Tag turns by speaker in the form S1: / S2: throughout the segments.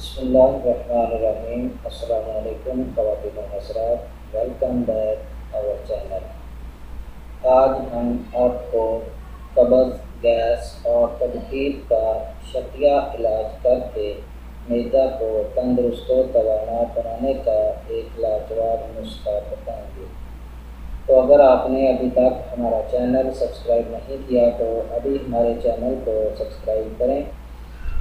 S1: बिस्मिल्लाहिर्रहमानिर्रहीम। अस्सलामु अलैकुम ख़वातीन व हज़रात, वेलकम बैक आवर चैनल। आज हम आपको कब्ज़, गैस और तबखीर का शकिया इलाज करके मैदा को तंदुरुस्त व तवाना बनाने का एक लाजवाब नुस्खा बताएंगे। तो अगर आपने अभी तक हमारा चैनल सब्सक्राइब नहीं किया तो अभी हमारे चैनल को सब्सक्राइब करें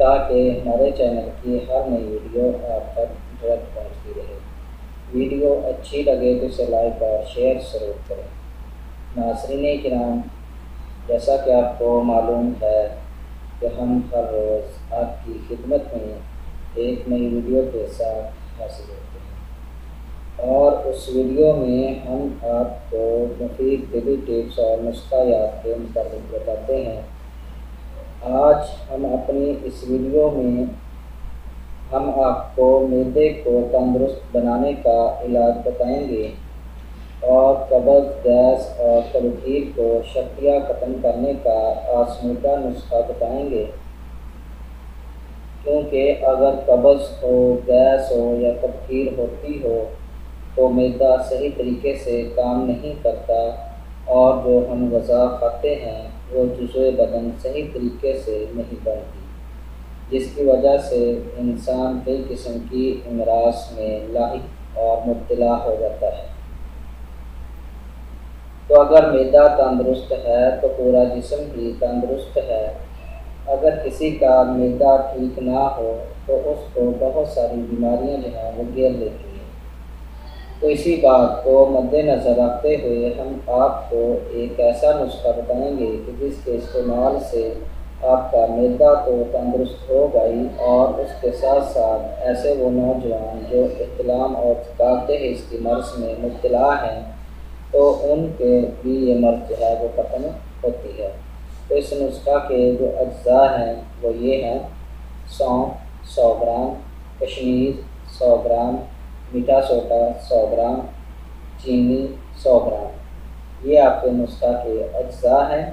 S1: ताकि हमारे चैनल की हर नई वीडियो आप तक डायरेक्ट पहुँचती रहे। वीडियो अच्छी लगे तो इसे लाइक और शेयर ज़रूर करें। नाज़रीन किराम, जैसा कि आपको मालूम है कि हम हर रोज़ आपकी खिदमत में एक नई वीडियो के साथ हाजिर होते हैं और उस वीडियो में हम आपको मुफीद तिबी टिप्स और नुस्ख़ायात के मुताबिक बताते हैं। आज हम अपनी इस वीडियो में हम आपको मैदे को तंदुरुस्त बनाने का इलाज बताएंगे और कब्ज़, गैस और तबखीर को शकिया ख़त्म करने का आज़मूदा नुस्खा बताएंगे। क्योंकि अगर कब्ज़ हो, गैस हो या तबखीर होती हो तो मैदा सही तरीके से काम नहीं करता और जो हम ग़िज़ा खाते हैं वो जुज़े बदन सही तरीके से नहीं बनती, जिसकी वजह से इंसान कई किस्म की अमराज में लाहिक और मुब्तला हो जाता है। तो अगर मैदा तंदुरुस्त है तो पूरा जिस्म भी तंदुरुस्त है। अगर किसी का मैदा ठीक ना हो तो उसको बहुत सारी बीमारियां जो हैं वो घेर लेती हैं। तो इसी बात को मद्देनज़र रखते हुए हम आपको एक ऐसा नुस्खा बताएंगे कि जिसके इस्तेमाल से आपका मैदा तो तंदुरुस्त होगा ही और उसके साथ साथ ऐसे वो नौजवान जो इख्तिलाम और थकाते हिस्स की मर्ज़ में मुब्तला हैं तो उनके भी ये मर्ज़ जो है वो ख़त्म होती है। तो इस नुस्खा के जो अज्जा हैं वो ये हैं: सौंफ 100 ग्राम, कश्मीर 100 ग्राम, मीठा सोडा 100 ग्राम, चीनी 100 ग्राम। ये आपके नुस्खा के अज्जा हैं।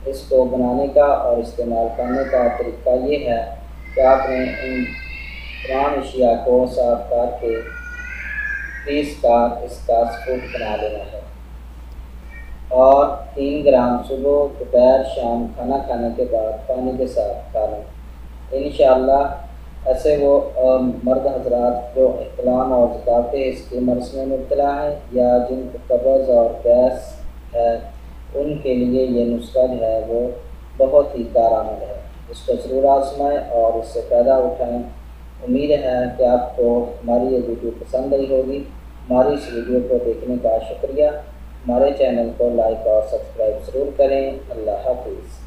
S1: इसको बनाने का और इस्तेमाल करने का तरीका ये है कि आपने इन तमाम अशिया को साफ करके पीस कर इसका सूप बना लेना है और 3 ग्राम सुबह, दोपहर, शाम खाना खाने के बाद पानी के साथ खा लें। इंशाअल्लाह ऐसे वो मर्द हजरात जो इख्तिलाम और ज़काते इसके मर्ज़ में मुब्तला है या जिनको कब्ज़ और गैस है, उनके लिए ये नुस्खा जो है वो बहुत ही कारआमद है। इसको ज़रूर आज़माएं और इससे फ़ायदा उठाएं। उम्मीद है कि आपको हमारी ये वीडियो पसंद आई होगी। हमारी इस वीडियो को देखने का शुक्रिया। हमारे चैनल को लाइक और सब्सक्राइब ज़रूर करें। अल्लाह हाफ़िज़।